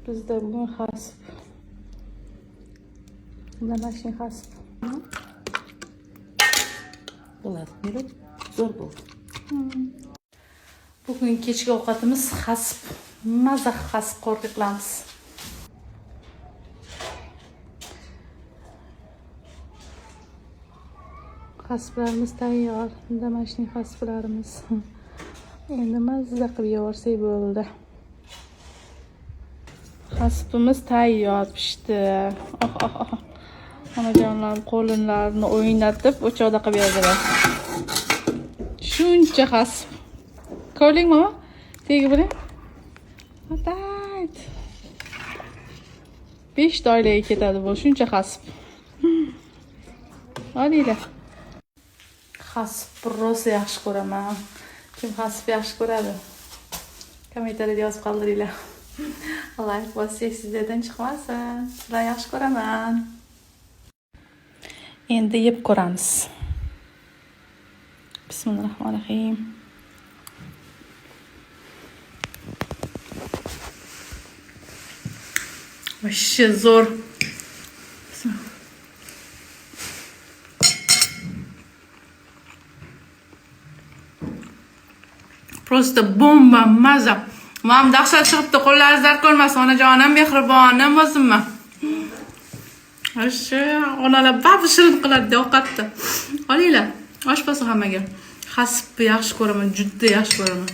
Bizda bu hasp. Домашний hasp. Bo'ladi, yurib, zo'r bo'ldi. Bugun kechki ovqatimiz hasp. Maza hasp qo'rqa qilamiz. Hasplarimiz tayyor. Домашний hasplarimiz. Endi mazza qilib yevorsak bo'ldi. Haspimiz tayyor pishdi. Onajonlar qo'llarini o'ynatib o'choqda qilib berdilar. Shuncha hasp. Ko'rdingmi mama? Tegi bilan. Atayt. 5 ta oilaga ketadi bu shuncha hasp. Olinglar. Hasp rosa yaxshi ko'raman. Kim hasp yaxshi ko'radi? Kommentariyada yozib qoldiringlar. Like bossak sizlardan chiqmasin. Sizlar yaxshi ko'raman. Endi yeb ko'ramiz. Bismillahirrohmanirrohim. Вообще zo'r. Просто bomba maza. Mam dahshat chiqibdi, qo'llaringizlar ko'rmasin, onajonim, mehribonim o'zimman. Shu onalar babi shirin qiladi ovqatni. Olinglar, oshpasa hammaga. Hasb yaxshi ko'raman, juda yaxshi ko'raman.